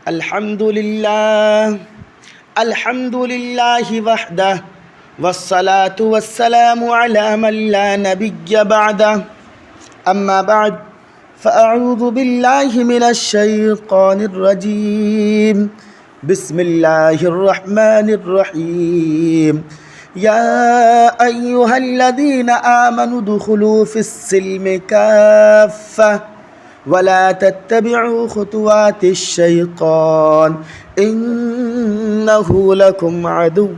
الحمد لله وحده والصلاة والسلام على من لا نبي بعده أما بعد فأعوذ بالله من الشيطان الرجيم بسم الله الرحمن الرحيم يا أيها الذين آمنوا ادخلوا في السلم كافة ولا تتبعوا خطوات الشيطان إنه لكم عدو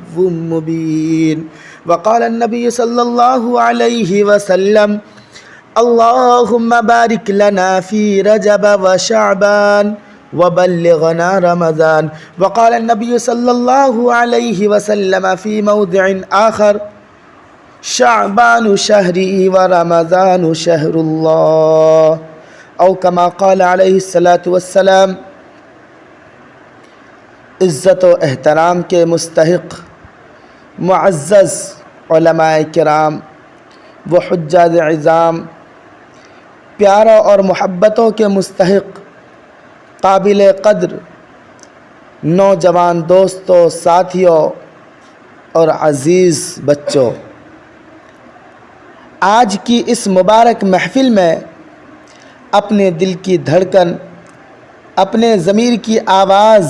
مبين. وقال النبي صلى الله عليه وسلم اللهم بارك لنا في رجب وشعبان وبلغنا رمضان. وقال النبي صلى الله عليه وسلم في موضع آخر شعبان شهري ورمضان شهر الله او کما قال علیہ الصلاۃ والسلام. عزت و احترام کے مستحق معزز علماء کرام و حجاج عظام، پیاروں اور محبتوں کے مستحق قابل قدر نوجوان دوستوں، ساتھیوں اور عزیز بچوں، آج کی اس مبارک محفل میں اپنے دل کی دھڑکن، اپنے ضمیر کی آواز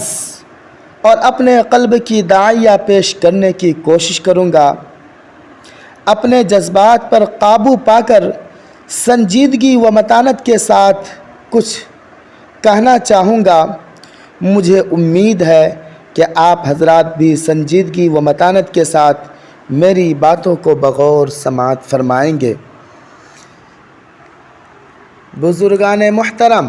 اور اپنے قلب کی داعیہ پیش کرنے کی کوشش کروں گا. اپنے جذبات پر قابو پا کر سنجیدگی و متانت کے ساتھ کچھ کہنا چاہوں گا. مجھے امید ہے کہ آپ حضرات بھی سنجیدگی و متانت کے ساتھ میری باتوں کو بغور سماعت فرمائیں گے. بزرگان محترم،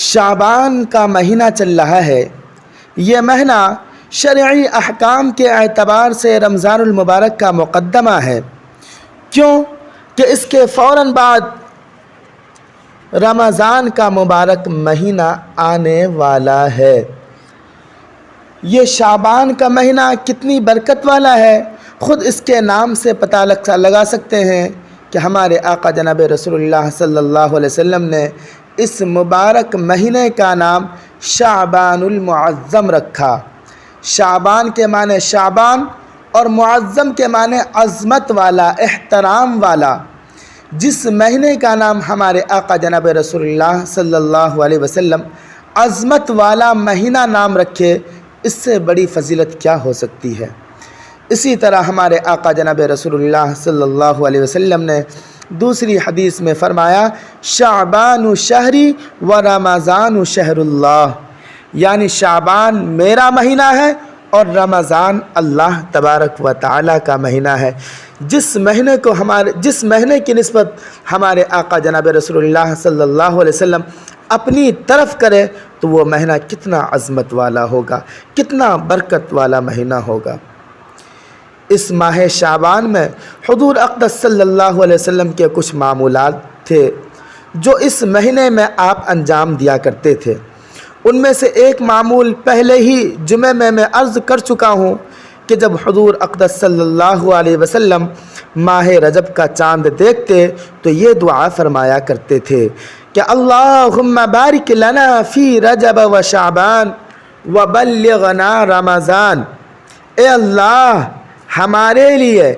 شعبان کا مہینہ چل رہا ہے. یہ مہینہ شرعی احکام کے اعتبار سے رمضان المبارک کا مقدمہ ہے، کیوں کہ اس کے فوراً بعد رمضان کا مبارک مہینہ آنے والا ہے. یہ شعبان کا مہینہ کتنی برکت والا ہے، خود اس کے نام سے پتہ لگا سکتے ہیں کہ ہمارے آقا جناب رسول اللہ صلی اللہ علیہ وسلم نے اس مبارک مہینے کا نام شعبان المعظم رکھا. شعبان کے معنی شعبان اور معظم کے معنی عظمت والا، احترام والا. جس مہینے کا نام ہمارے آقا جناب رسول اللہ صلی اللہ علیہ وسلم عظمت والا مہینہ نام رکھے، اس سے بڑی فضیلت کیا ہو سکتی ہے. اسی طرح ہمارے آقا جناب رسول اللہ صلی اللہ علیہ وسلم نے دوسری حدیث میں فرمایا شعبان شہری و رمضان شہر اللہ، یعنی شعبان میرا مہینہ ہے اور رمضان اللہ تبارک و تعالیٰ کا مہینہ ہے. جس مہینے کی نسبت ہمارے آقا جناب رسول اللہ صلی اللہ علیہ وسلم اپنی طرف کرے تو وہ مہینہ کتنا عظمت والا ہوگا، کتنا برکت والا مہینہ ہوگا. اس ماہ شعبان میں حضور اقدس صلی اللہ علیہ وسلم کے کچھ معمولات تھے جو اس مہینے میں آپ انجام دیا کرتے تھے. ان میں سے ایک معمول پہلے ہی جمعے میں عرض کر چکا ہوں کہ جب حضور اقدس صلی اللہ علیہ وسلم ماہ رجب کا چاند دیکھتے تو یہ دعا فرمایا کرتے تھے کہ اللہم بارک لنا فی رجب و شعبان وبلغنا رمضان. اے اللہ، ہمارے لیے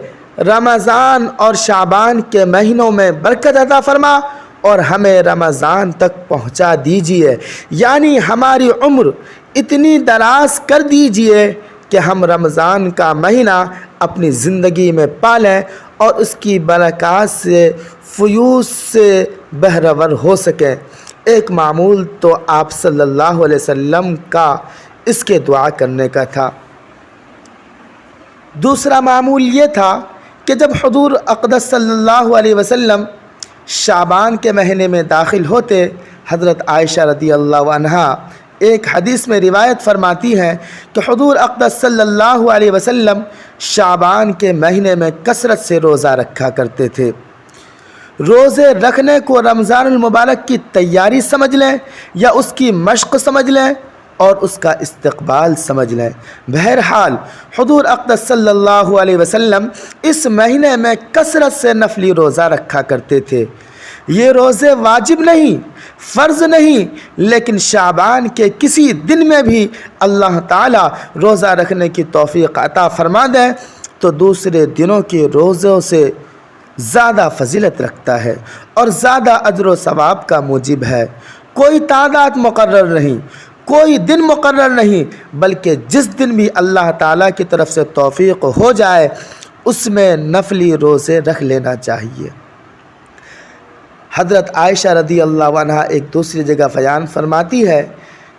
رمضان اور شعبان کے مہینوں میں برکت عطا فرما اور ہمیں رمضان تک پہنچا دیجئے، یعنی ہماری عمر اتنی دراز کر دیجئے کہ ہم رمضان کا مہینہ اپنی زندگی میں پالیں اور اس کی برکات سے فیوض سے بہرور ہو سکیں. ایک معمول تو آپ صلی اللہ علیہ وسلم کا اس کے دعا کرنے کا تھا. دوسرا معمول یہ تھا کہ جب حضور اقدس صلی اللہ علیہ وسلم شعبان کے مہینے میں داخل ہوتے، حضرت عائشہ رضی اللہ عنہا ایک حدیث میں روایت فرماتی ہیں کہ حضور اقدس صلی اللہ علیہ وسلم شعبان کے مہینے میں کثرت سے روزہ رکھا کرتے تھے. روزے رکھنے کو رمضان المبارک کی تیاری سمجھ لیں یا اس کی مشق سمجھ لیں اور اس کا استقبال سمجھ لیں. بہرحال حضور اقدس صلی اللہ علیہ وسلم اس مہینے میں کثرت سے نفلی روزہ رکھا کرتے تھے. یہ روزے واجب نہیں، فرض نہیں لیکن شعبان کے کسی دن میں بھی اللہ تعالیٰ روزہ رکھنے کی توفیق عطا فرما دے تو دوسرے دنوں کے روزوں سے زیادہ فضیلت رکھتا ہے اور زیادہ اجر و ثواب کا موجب ہے۔ کوئی تعداد مقرر نہیں، کوئی دن مقرر نہیں، بلکہ جس دن بھی اللہ تعالیٰ کی طرف سے توفیق ہو جائے اس میں نفلی روزے رکھ لینا چاہیے۔ حضرت عائشہ رضی اللہ عنہا ایک دوسری جگہ بیان فرماتی ہے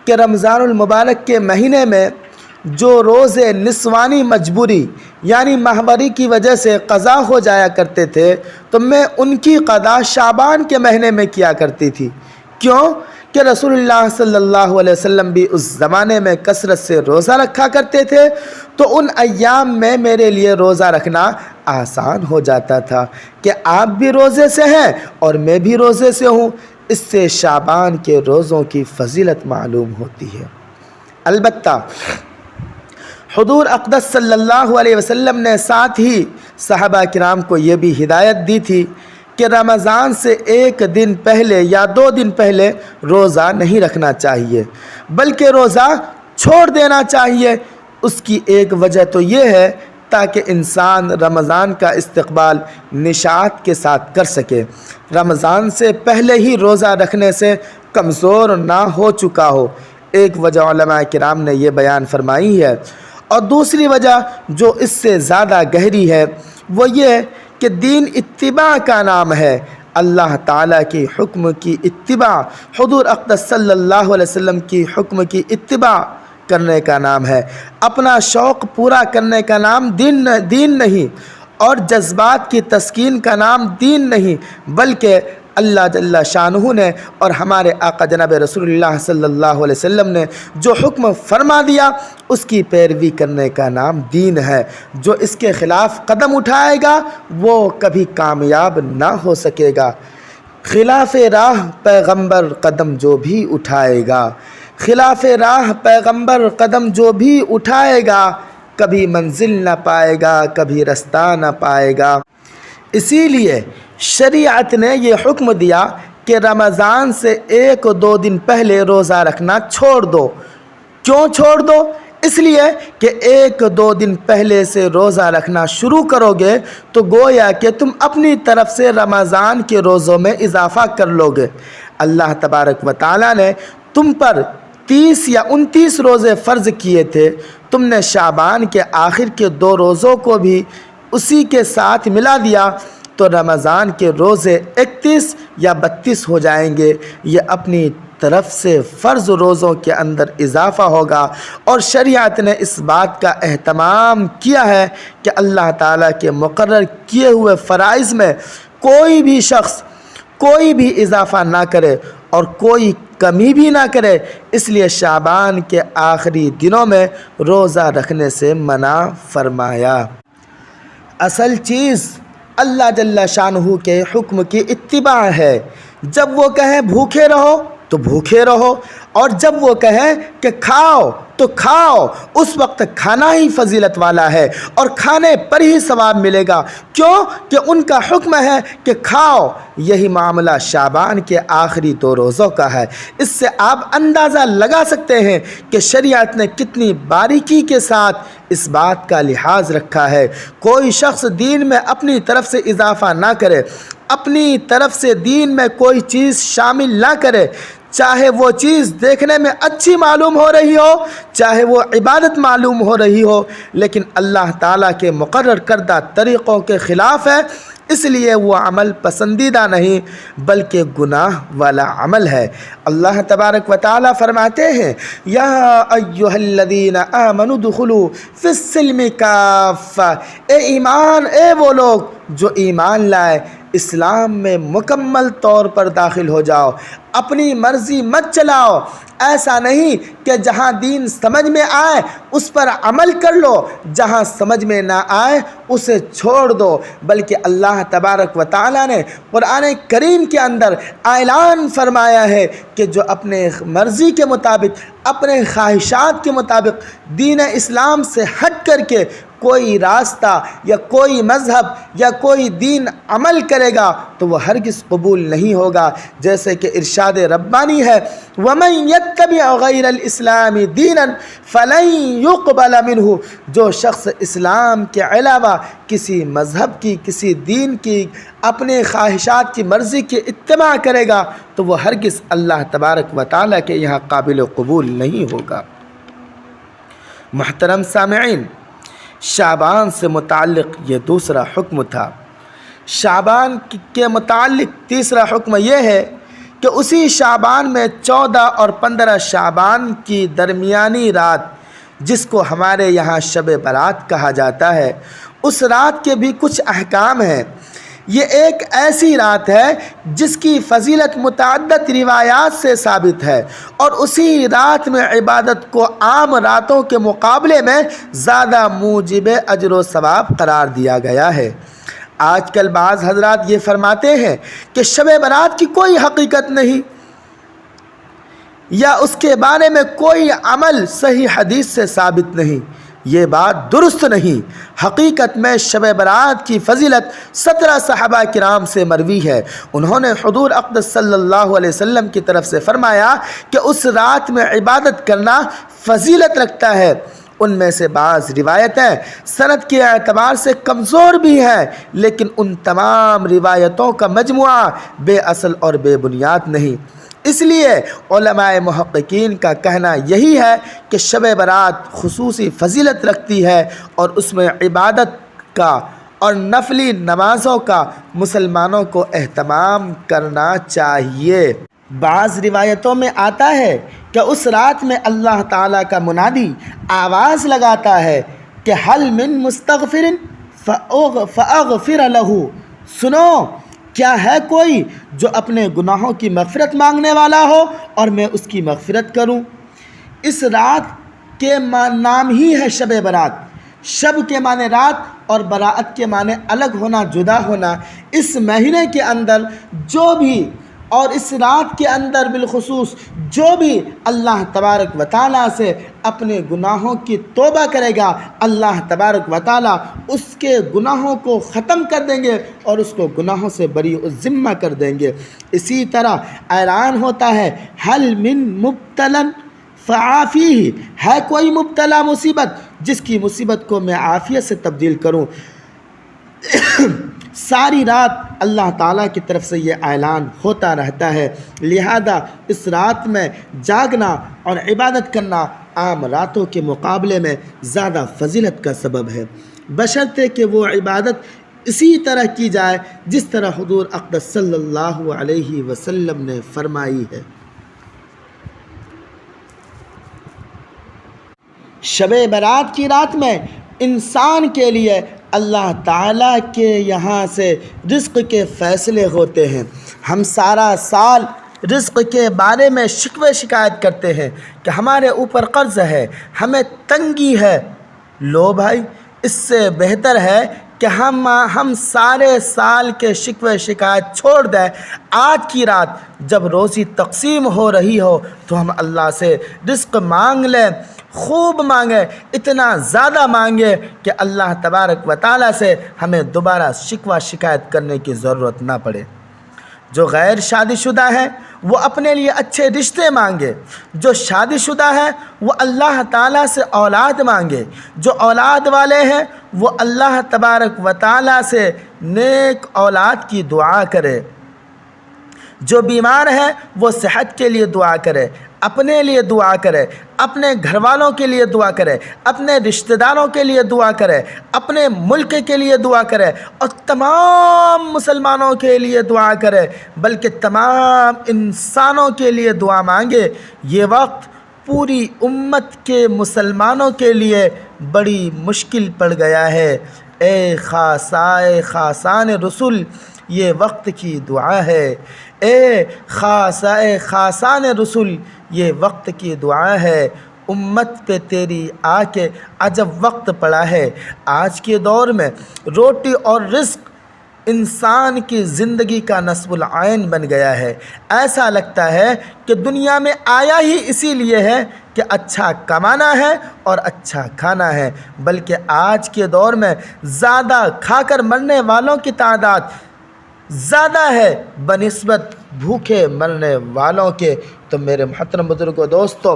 کہ رمضان المبارک کے مہینے میں جو روزے نسوانی مجبوری یعنی ماہواری کی وجہ سے قضا ہو جایا کرتے تھے تو میں ان کی قضا شعبان کے مہینے میں کیا کرتی تھی۔ کیوں کہ رسول اللہ صلی اللہ علیہ وسلم بھی اس زمانے میں کثرت سے روزہ رکھا کرتے تھے تو ان ایام میں میرے لیے روزہ رکھنا آسان ہو جاتا تھا کہ آپ بھی روزے سے ہیں اور میں بھی روزے سے ہوں، اس سے شعبان کے روزوں کی فضیلت معلوم ہوتی ہے۔ البتہ حضور اقدس صلی اللہ علیہ وسلم نے ساتھ ہی صحابہ کرام کو یہ بھی ہدایت دی تھی کہ رمضان سے ایک دن پہلے یا 2 دن پہلے روزہ نہیں رکھنا چاہیے بلکہ روزہ چھوڑ دینا چاہیے۔ اس کی ایک وجہ تو یہ ہے تاکہ انسان رمضان کا استقبال نشاط کے ساتھ کر سکے، رمضان سے پہلے ہی روزہ رکھنے سے کمزور نہ ہو چکا ہو، ایک وجہ علماء کرام نے یہ بیان فرمائی ہے۔ اور دوسری وجہ جو اس سے زیادہ گہری ہے وہ یہ کہ دین اتباع کا نام ہے، اللہ تعالیٰ کی حکم کی اتباع، حضور اقدس صلی اللہ علیہ وسلم کی حکم کی اتباع کرنے کا نام ہے۔ اپنا شوق پورا کرنے کا نام دین نہیں اور جذبات کی تسکین کا نام دین نہیں، بلکہ اللہ جل شانہ نے اور ہمارے آقا جناب رسول اللہ صلی اللہ علیہ وسلم نے جو حکم فرما دیا اس کی پیروی کرنے کا نام دین ہے۔ جو اس کے خلاف قدم اٹھائے گا وہ کبھی کامیاب نہ ہو سکے گا۔ خلاف راہ پیغمبر قدم جو بھی اٹھائے گا، خلاف راہ پیغمبر قدم جو بھی اٹھائے گا، کبھی منزل نہ پائے گا، کبھی رستہ نہ پائے گا۔ اسی لیے شریعت نے یہ حکم دیا کہ رمضان سے 1-2 دن پہلے روزہ رکھنا چھوڑ دو۔ کیوں چھوڑ دو؟ اس لیے کہ 1-2 دن پہلے سے روزہ رکھنا شروع کرو گے تو گویا کہ تم اپنی طرف سے رمضان کے روزوں میں اضافہ کر لو گے۔ اللہ تبارک و تعالیٰ نے تم پر 30 یا 29 روزے فرض کیے تھے، تم نے شعبان کے آخر کے 2 روزوں کو بھی اسی کے ساتھ ملا دیا تو رمضان کے روزے 31 یا 32 ہو جائیں گے۔ یہ اپنی طرف سے فرض روزوں کے اندر اضافہ ہوگا اور شریعت نے اس بات کا اہتمام کیا ہے کہ اللہ تعالیٰ کے مقرر کیے ہوئے فرائض میں کوئی بھی شخص کوئی بھی اضافہ نہ کرے اور کوئی کمی بھی نہ کرے، اس لیے شعبان کے آخری دنوں میں روزہ رکھنے سے منع فرمایا۔ اصل چیز اللہ جل شانہ کے حکم کی اتباع ہے۔ جب وہ کہیں بھوکے رہو تو بھوکے رہو اور جب وہ کہیں کہ کھاؤ تو کھاؤ، اس وقت کھانا ہی فضیلت والا ہے اور کھانے پر ہی ثواب ملے گا۔ کیوں کہ ان کا حکم ہے کہ کھاؤ۔ یہی معاملہ شعبان کے آخری 2 روزوں کا ہے۔ اس سے آپ اندازہ لگا سکتے ہیں کہ شریعت نے کتنی باریکی کے ساتھ اس بات کا لحاظ رکھا ہے۔ کوئی شخص دین میں اپنی طرف سے اضافہ نہ کرے، اپنی طرف سے دین میں کوئی چیز شامل نہ کرے، چاہے وہ چیز دیکھنے میں اچھی معلوم ہو رہی ہو، چاہے وہ عبادت معلوم ہو رہی ہو، لیکن اللہ تعالیٰ کے مقرر کردہ طریقوں کے خلاف ہے، اس لیے وہ عمل پسندیدہ نہیں بلکہ گناہ والا عمل ہے۔ اللہ تبارک و تعالیٰ فرماتے ہیں یا ایھا الذین آمنوا ادخلوا فی السلم کافہ، اے وہ لوگ جو ایمان لائے، اسلام میں مکمل طور پر داخل ہو جاؤ، اپنی مرضی مت چلاؤ۔ ایسا نہیں کہ جہاں دین سمجھ میں آئے اس پر عمل کر لو، جہاں سمجھ میں نہ آئے اسے چھوڑ دو، بلکہ اللہ تبارک و تعالیٰ نے قرآن کریم کے اندر اعلان فرمایا ہے کہ جو اپنے مرضی کے مطابق، اپنے خواہشات کے مطابق دین اسلام سے ہٹ کر کے کوئی راستہ یا کوئی مذہب یا کوئی دین عمل کرے گا تو وہ ہرگز قبول نہیں ہوگا، جیسے کہ ارشاد ربانی ہے وَمَن يَتَّبِعْ غَيْرَ الْإِسْلَامِ دِينًا فَلَن يُقْبَلَ مِنْهُ، جو شخص اسلام کے علاوہ کسی مذہب کی، کسی دین کی، اپنے خواہشات کی مرضی کی اتباع کرے گا تو وہ ہرگز اللہ تبارک و تعالیٰ کے یہاں قابل قبول نہیں ہوگا۔ محترم سامعین، شعبان سے متعلق یہ دوسرا حکم تھا۔ شعبان کے متعلق تیسرا حکم یہ ہے کہ اسی شعبان میں 14 اور 15 شعبان کی درمیانی رات، جس کو ہمارے یہاں شب برات کہا جاتا ہے، اس رات کے بھی کچھ احکام ہیں۔ یہ ایک ایسی رات ہے جس کی فضیلت متعدد روایات سے ثابت ہے، اور اسی رات میں عبادت کو عام راتوں کے مقابلے میں زیادہ موجب اجر و ثواب قرار دیا گیا ہے۔ آج کل بعض حضرات یہ فرماتے ہیں کہ شب برات کی کوئی حقیقت نہیں، یا اس کے بارے میں کوئی عمل صحیح حدیث سے ثابت نہیں۔ یہ بات درست نہیں۔ حقیقت میں شب برات کی فضیلت 17 صحابہ کرام سے مروی ہے۔ انہوں نے حضور اقدس صلی اللہ علیہ وسلم کی طرف سے فرمایا کہ اس رات میں عبادت کرنا فضیلت رکھتا ہے۔ ان میں سے بعض روایتیں سند کے اعتبار سے کمزور بھی ہیں، لیکن ان تمام روایتوں کا مجموعہ بے اصل اور بے بنیاد نہیں۔ اس لیے علماء محققین کا کہنا یہی ہے کہ شب برات خصوصی فضیلت رکھتی ہے، اور اس میں عبادت کا اور نفلی نمازوں کا مسلمانوں کو اہتمام کرنا چاہیے۔ بعض روایتوں میں آتا ہے کہ اس رات میں اللہ تعالیٰ کا منادی آواز لگاتا ہے کہ حل من مستغفر فاغفر له، سنو کیا ہے کوئی جو اپنے گناہوں کی مغفرت مانگنے والا ہو اور میں اس کی مغفرت کروں۔ اس رات کے نام ہی ہے شب برات۔ شب کے معنی رات اور براءت کے معنی الگ ہونا، جدا ہونا۔ اس مہینے کے اندر جو بھی اور اس رات کے اندر بالخصوص جو بھی اللہ تبارک و تعالیٰ سے اپنے گناہوں کی توبہ کرے گا، اللہ تبارک و تعالیٰ اس کے گناہوں کو ختم کر دیں گے اور اس کو گناہوں سے بری الذمہ کر دیں گے۔ اسی طرح اعلان ہوتا ہے حل من مبتلا فعافیہ، ہے کوئی مبتلا مصیبت جس کی مصیبت کو میں عافیت سے تبدیل کروں۔ ساری رات اللہ تعالیٰ کی طرف سے یہ اعلان ہوتا رہتا ہے، لہذا اس رات میں جاگنا اور عبادت کرنا عام راتوں کے مقابلے میں زیادہ فضیلت کا سبب ہے، بشرطے کہ وہ عبادت اسی طرح کی جائے جس طرح حضور اقدس صلی اللہ علیہ وسلم نے فرمائی ہے۔ شب برات کی رات میں انسان کے لیے اللہ تعالیٰ کے یہاں سے رزق کے فیصلے ہوتے ہیں۔ ہم سارا سال رزق کے بارے میں شکوے شکایت کرتے ہیں کہ ہمارے اوپر قرض ہے، ہمیں تنگی ہے۔ لو بھائی، اس سے بہتر ہے کہ ہم سارے سال کے شکوے شکایت چھوڑ دیں۔ آج کی رات جب روزی تقسیم ہو رہی ہو تو ہم اللہ سے رزق مانگ لیں، خوب مانگیں، اتنا زیادہ مانگیں کہ اللہ تبارک و تعالیٰ سے ہمیں دوبارہ شکوہ شکایت کرنے کی ضرورت نہ پڑے۔ جو غیر شادی شدہ ہے وہ اپنے لیے اچھے رشتے مانگے، جو شادی شدہ ہے وہ اللہ تعالیٰ سے اولاد مانگے، جو اولاد والے ہیں وہ اللہ تبارک و تعالیٰ سے نیک اولاد کی دعا کرے، جو بیمار ہے وہ صحت کے لیے دعا کرے، اپنے لیے دعا کرے، اپنے گھر والوں کے لیے دعا کرے، اپنے رشتہ داروں کے لیے دعا کرے، اپنے ملک کے لیے دعا کرے، اور تمام مسلمانوں کے لیے دعا کرے، بلکہ تمام انسانوں کے لیے دعا مانگے۔ یہ وقت پوری امت کے مسلمانوں کے لیے بڑی مشکل پڑ گیا ہے۔ اے خاصائے خاصان رسول، یہ وقت کی دعا ہے۔ اے خاصائے خاصان رسول، یہ وقت کی دعا ہے۔ امت پہ تیری آ کے عجب وقت پڑا ہے۔ آج کے دور میں روٹی اور رزق انسان کی زندگی کا نصب العین بن گیا ہے۔ ایسا لگتا ہے کہ دنیا میں آیا ہی اسی لیے ہے کہ اچھا کمانا ہے اور اچھا کھانا ہے، بلکہ آج کے دور میں زیادہ کھا کر مرنے والوں کی تعداد زیادہ ہے بنسبت بھوکے مرنے والوں کے۔ تو میرے محترم بزرگوں دوستو،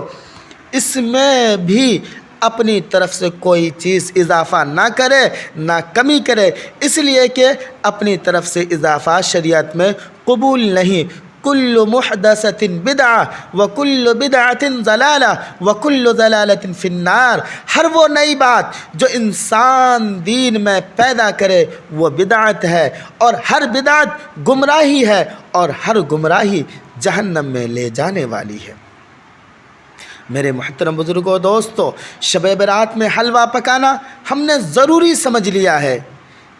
اس میں بھی اپنی طرف سے کوئی چیز اضافہ نہ کرے نہ کمی کرے، اس لیے کہ اپنی طرف سے اضافہ شریعت میں قبول نہیں۔ کل محدثۃ بدعہ وکل بدعۃ ضلالہ وکل ضلالۃ فی النار۔ ہر وہ نئی بات جو انسان دین میں پیدا کرے وہ بدعت ہے، اور ہر بدعت گمراہی ہے، اور ہر گمراہی جہنم میں لے جانے والی ہے۔ میرے محترم بزرگوں دوستو، شب برات میں حلوہ پکانا ہم نے ضروری سمجھ لیا ہے۔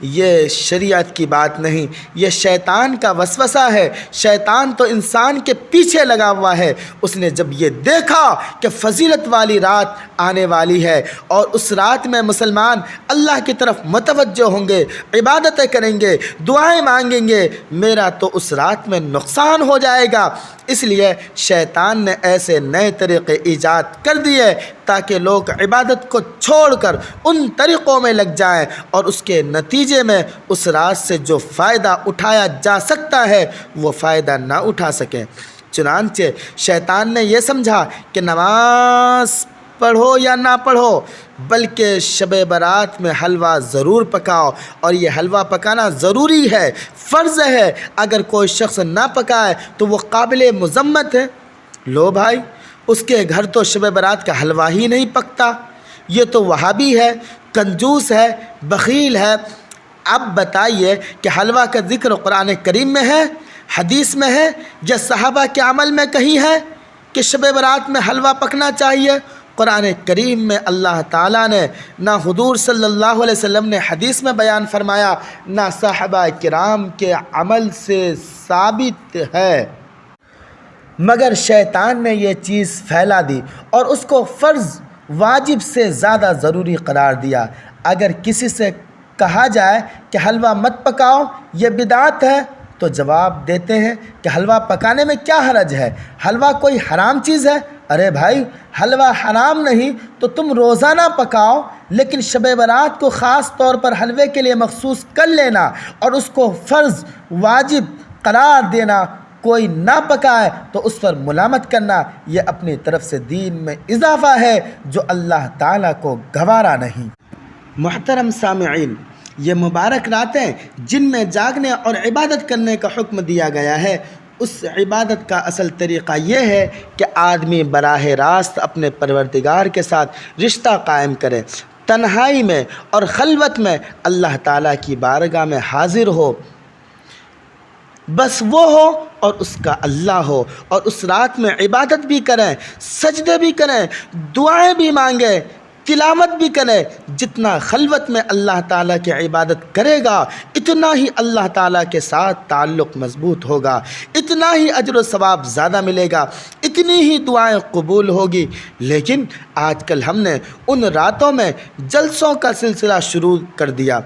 یہ شریعت کی بات نہیں، یہ شیطان کا وسوسہ ہے۔ شیطان تو انسان کے پیچھے لگا ہوا ہے۔ اس نے جب یہ دیکھا کہ فضیلت والی رات آنے والی ہے اور اس رات میں مسلمان اللہ کی طرف متوجہ ہوں گے، عبادتیں کریں گے، دعائیں مانگیں گے، میرا تو اس رات میں نقصان ہو جائے گا، اس لیے شیطان نے ایسے نئے طریقے ایجاد کر دیے تاکہ لوگ عبادت کو چھوڑ کر ان طریقوں میں لگ جائیں، اور اس کے نتیجے میں اس رات سے جو فائدہ اٹھایا جا سکتا ہے وہ فائدہ نہ اٹھا سکیں۔ چنانچہ شیطان نے یہ سمجھا کہ نماز پڑھو یا نہ پڑھو، بلکہ شب برات میں حلوہ ضرور پکاؤ، اور یہ حلوہ پکانا ضروری ہے، فرض ہے۔ اگر کوئی شخص نہ پکائے تو وہ قابل مذمت ہے۔ لو بھائی، اس کے گھر تو شب برات کا حلوہ ہی نہیں پکتا، یہ تو وہابی ہے، کنجوس ہے، بخیل ہے۔ اب بتائیے کہ حلوہ کا ذکر قرآن کریم میں ہے، حدیث میں ہے، یا صحابہ کے عمل میں کہیں ہے کہ شب برات میں حلوہ پکنا چاہیے؟ قرآن کریم میں اللہ تعالیٰ نے نہ حضور صلی اللہ علیہ وسلم نے حدیث میں بیان فرمایا، نہ صحابہ کرام کے عمل سے ثابت ہے، مگر شیطان نے یہ چیز پھیلا دی اور اس کو فرض واجب سے زیادہ ضروری قرار دیا۔ اگر کسی سے کہا جائے کہ حلوہ مت پکاؤ، یہ بدعت ہے، تو جواب دیتے ہیں کہ حلوہ پکانے میں کیا حرج ہے؟ حلوہ کوئی حرام چیز ہے؟ ارے بھائی، حلوہ حرام نہیں تو تم روزانہ پکاؤ، لیکن شب برات کو خاص طور پر حلوے کے لیے مخصوص کر لینا اور اس کو فرض واجب قرار دینا، کوئی نہ پکائے تو اس پر ملامت کرنا، یہ اپنی طرف سے دین میں اضافہ ہے جو اللہ تعالیٰ کو گوارا نہیں۔ محترم سامعین، یہ مبارک راتیں جن میں جاگنے اور عبادت کرنے کا حکم دیا گیا ہے، اس عبادت کا اصل طریقہ یہ ہے کہ آدمی براہ راست اپنے پروردگار کے ساتھ رشتہ قائم کرے، تنہائی میں اور خلوت میں اللہ تعالیٰ کی بارگاہ میں حاضر ہو، بس وہ ہو اور اس کا اللہ ہو، اور اس رات میں عبادت بھی کریں، سجدے بھی کریں، دعائیں بھی مانگیں، تلاوت بھی کرے۔ جتنا خلوت میں اللہ تعالیٰ کی عبادت کرے گا اتنا ہی اللہ تعالیٰ کے ساتھ تعلق مضبوط ہوگا، اتنا ہی اجر و ثواب زیادہ ملے گا، اتنی ہی دعائیں قبول ہوگی۔ لیکن آج کل ہم نے ان راتوں میں جلسوں کا سلسلہ شروع کر دیا،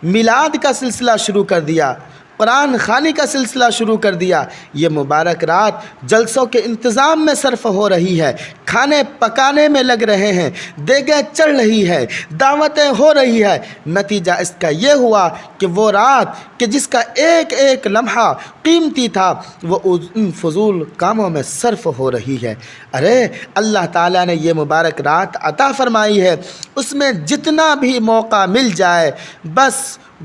میلاد کا سلسلہ شروع کر دیا، قرآن خوانی کا سلسلہ شروع کر دیا۔ یہ مبارک رات جلسوں کے انتظام میں صرف ہو رہی ہے، کھانے پکانے میں لگ رہے ہیں، دیگیں چڑھ رہی ہے، دعوتیں ہو رہی ہے۔ نتیجہ اس کا یہ ہوا کہ وہ رات کہ جس کا ایک ایک لمحہ قیمتی تھا وہ ان فضول کاموں میں صرف ہو رہی ہے۔ ارے اللہ تعالیٰ نے یہ مبارک رات عطا فرمائی ہے، اس میں جتنا بھی موقع مل جائے بس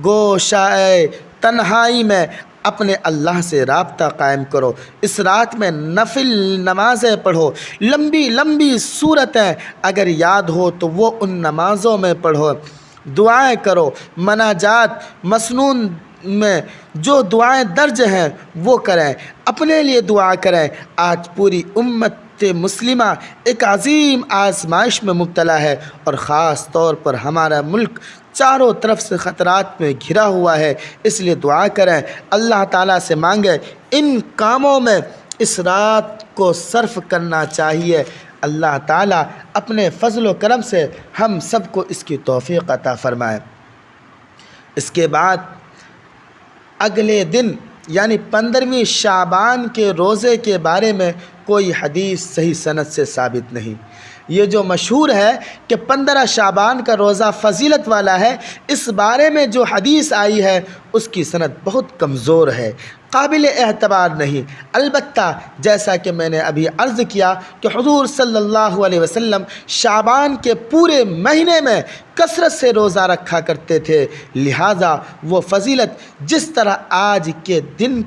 گوشائے تنہائی میں اپنے اللہ سے رابطہ قائم کرو۔ اس رات میں نفل نمازیں پڑھو، لمبی لمبی سورتیں اگر یاد ہو تو وہ ان نمازوں میں پڑھو، دعائیں کرو، مناجات مسنون میں جو دعائیں درج ہیں وہ کریں، اپنے لیے دعا کریں۔ آج پوری امت مسلمہ ایک عظیم آزمائش میں مبتلا ہے، اور خاص طور پر ہمارا ملک چاروں طرف سے خطرات میں گھرا ہوا ہے۔ اس لیے دعا کریں، اللہ تعالیٰ سے مانگیں، ان کاموں میں اس رات کو صرف کرنا چاہیے۔ اللہ تعالیٰ اپنے فضل و کرم سے ہم سب کو اس کی توفیق عطا فرمائے۔ اس کے بعد اگلے دن یعنی 15ویں شعبان کے روزے کے بارے میں کوئی حدیث صحیح سند سے ثابت نہیں۔ یہ جو مشہور ہے کہ 15 شعبان کا روزہ فضیلت والا ہے، اس بارے میں جو حدیث آئی ہے اس کی سند بہت کمزور ہے، قابل اعتبار نہیں۔ البتہ جیسا کہ میں نے ابھی عرض کیا کہ حضور صلی اللہ علیہ وسلم شعبان کے پورے مہینے میں کثرت سے روزہ رکھا کرتے تھے، لہٰذا وہ فضیلت جس طرح آج کے دن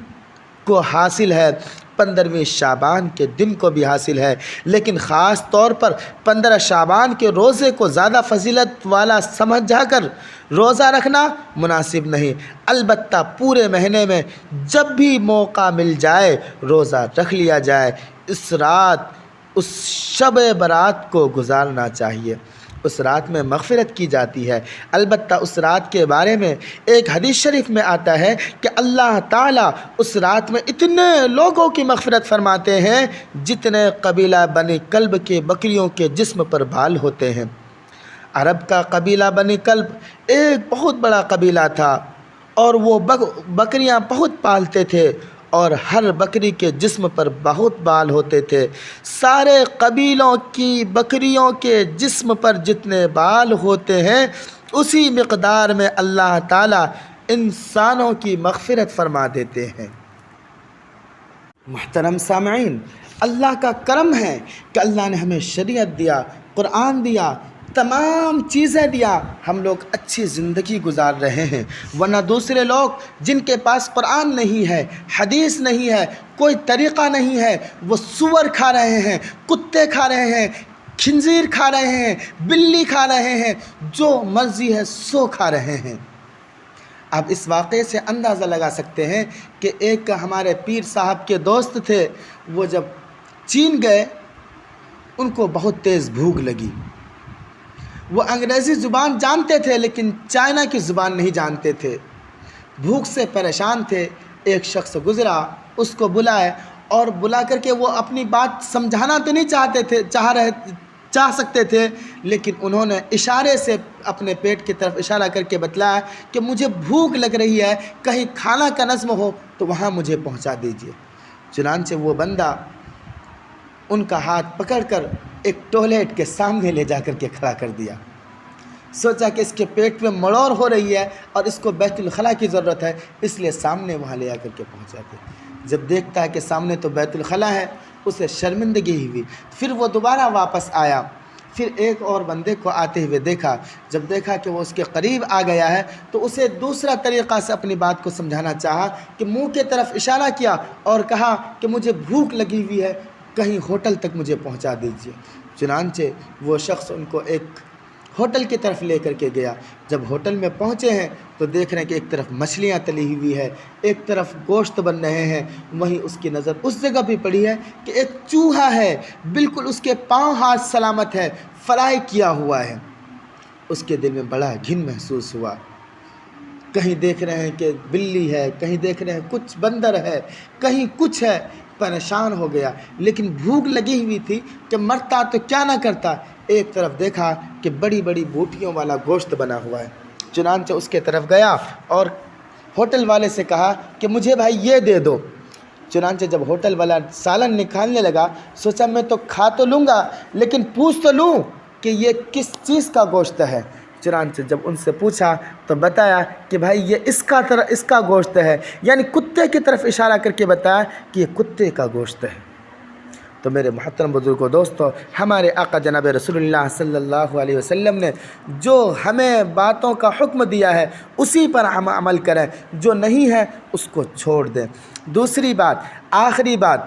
کو حاصل ہے 15ویں شعبان کے دن کو بھی حاصل ہے، لیکن خاص طور پر 15 شعبان کے روزے کو زیادہ فضیلت والا سمجھا کر روزہ رکھنا مناسب نہیں۔ البتہ پورے مہینے میں جب بھی موقع مل جائے روزہ رکھ لیا جائے، اس شب برات کو گزارنا چاہیے، اس رات میں مغفرت کی جاتی ہے۔ البتہ اس رات کے بارے میں ایک حدیث شریف میں آتا ہے کہ اللہ تعالیٰ اس رات میں اتنے لوگوں کی مغفرت فرماتے ہیں جتنے قبیلہ بنی کلب کے بکریوں کے جسم پر بال ہوتے ہیں۔ عرب کا قبیلہ بنی کلب ایک بہت بڑا قبیلہ تھا اور وہ بکریاں بہت پالتے تھے اور ہر بکری کے جسم پر بہت بال ہوتے تھے۔ سارے قبیلوں کی بکریوں کے جسم پر جتنے بال ہوتے ہیں اسی مقدار میں اللہ تعالیٰ انسانوں کی مغفرت فرما دیتے ہیں۔ محترم سامعین، اللہ کا کرم ہے کہ اللہ نے ہمیں شریعت دیا، قرآن دیا، تمام چیزیں دیا، ہم لوگ اچھی زندگی گزار رہے ہیں، ورنہ دوسرے لوگ جن کے پاس قرآن نہیں ہے، حدیث نہیں ہے، کوئی طریقہ نہیں ہے، وہ سور کھا رہے ہیں، کتے کھا رہے ہیں، خنزیر کھا رہے ہیں، بلی کھا رہے ہیں، جو مرضی ہے سو کھا رہے ہیں۔ آپ اس واقعے سے اندازہ لگا سکتے ہیں کہ ایک ہمارے پیر صاحب کے دوست تھے، وہ جب چین گئے ان کو بہت تیز بھوک لگی۔ وہ انگریزی زبان جانتے تھے لیکن چائنا کی زبان نہیں جانتے تھے، بھوک سے پریشان تھے۔ ایک شخص گزرا، اس کو بلائے اور بلا کر کے وہ اپنی بات سمجھانا تو نہیں چاہ سکتے تھے، لیکن انہوں نے اشارے سے اپنے پیٹ کی طرف اشارہ کر کے بتلایا کہ مجھے بھوک لگ رہی ہے، کہیں کھانا کا نظم ہو تو وہاں مجھے پہنچا دیجیے۔ چنانچہ وہ بندہ ان کا ہاتھ پکڑ کر ایک ٹوائلٹ کے سامنے لے جا کر کے کھڑا کر دیا۔ سوچا کہ اس کے پیٹ میں مڑوڑ ہو رہی ہے اور اس کو بیت الخلاء کی ضرورت ہے، اس لیے سامنے وہاں لے آ کر کے پہنچاتے۔ جب دیکھتا ہے کہ سامنے تو بیت الخلاء ہے، اسے شرمندگی ہوئی، پھر وہ دوبارہ واپس آیا، پھر ایک اور بندے کو آتے ہوئے دیکھا۔ جب دیکھا کہ وہ اس کے قریب آ گیا ہے تو اسے دوسرا طریقہ سے اپنی بات کو سمجھانا چاہا کہ منہ کی طرف اشارہ کیا اور کہا کہ مجھے بھوک لگی ہوئی ہے، کہیں ہوٹل تک مجھے پہنچا دیجیے۔ چنانچہ وہ شخص ان کو ایک ہوٹل کی طرف لے کر کے گیا۔ جب ہوٹل میں پہنچے ہیں تو دیکھ رہے ہیں کہ ایک طرف مچھلیاں تلی ہوئی ہے، ایک طرف گوشت بن رہے ہیں، وہیں اس کی نظر اس جگہ بھی پڑی ہے کہ ایک چوہا ہے، بالکل اس کے پاؤں ہاتھ سلامت ہے، فرائی کیا ہوا ہے۔ اس کے دل میں بڑا گھن محسوس ہوا۔ کہیں دیکھ رہے ہیں کہ بلی ہے، کہیں دیکھ رہے ہیں کچھ بندر ہے، کہیں کچھ ہے، پریشان ہو گیا، لیکن بھوک لگی ہوئی تھی کہ مرتا تو کیا نہ کرتا۔ ایک طرف دیکھا کہ بڑی بڑی بوٹیوں والا گوشت بنا ہوا ہے، چنانچہ اس کے طرف گیا اور ہوٹل والے سے کہا کہ مجھے بھائی یہ دے دو۔ چنانچہ جب ہوٹل والا سالن نکالنے لگا، سوچا میں تو کھا تو لوں گا لیکن پوچھ تو لوں کہ یہ کس چیز کا گوشت ہے۔ چنانچہ جب ان سے پوچھا تو بتایا کہ بھائی یہ اس کا گوشت ہے، یعنی کتے کی طرف اشارہ کر کے بتایا کہ یہ کتے کا گوشت ہے۔ تو میرے محترم بزرگوں، دوستو، ہمارے آقا جناب رسول اللہ صلی اللہ علیہ وسلم نے جو ہمیں باتوں کا حکم دیا ہے اسی پر ہم عمل کریں، جو نہیں ہے اس کو چھوڑ دیں۔ دوسری بات، آخری بات،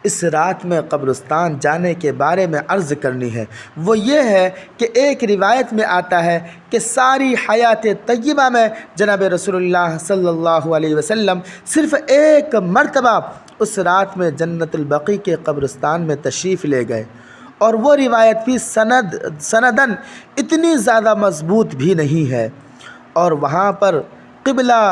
اس رات میں قبرستان جانے کے بارے میں عرض کرنی ہے، وہ یہ ہے کہ ایک روایت میں آتا ہے کہ ساری حیات طیبہ میں جناب رسول اللہ صلی اللہ علیہ وسلم صرف ایک مرتبہ اس رات میں جنت البقیع کے قبرستان میں تشریف لے گئے، اور وہ روایت بھی سندن اتنی زیادہ مضبوط بھی نہیں ہے، اور وہاں پر قبلہ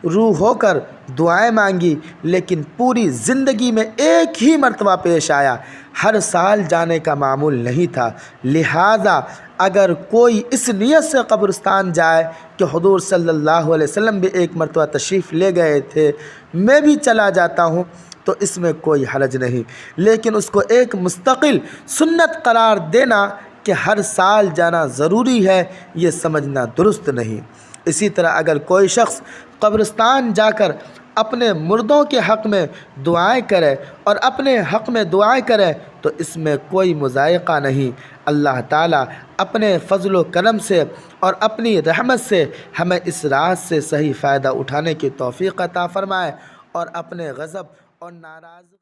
رو ہو کر دعائیں مانگی، لیکن پوری زندگی میں ایک ہی مرتبہ پیش آیا، ہر سال جانے کا معمول نہیں تھا۔ لہذا اگر کوئی اس نیت سے قبرستان جائے کہ حضور صلی اللہ علیہ وسلم بھی ایک مرتبہ تشریف لے گئے تھے، میں بھی چلا جاتا ہوں، تو اس میں کوئی حرج نہیں، لیکن اس کو ایک مستقل سنت قرار دینا کہ ہر سال جانا ضروری ہے، یہ سمجھنا درست نہیں۔ اسی طرح اگر کوئی شخص قبرستان جا کر اپنے مردوں کے حق میں دعائیں کرے اور اپنے حق میں دعائیں کرے تو اس میں کوئی مضائقہ نہیں۔ اللہ تعالیٰ اپنے فضل و کرم سے اور اپنی رحمت سے ہمیں اس راز سے صحیح فائدہ اٹھانے کی توفیق عطا فرمائے اور اپنے غضب اور ناراض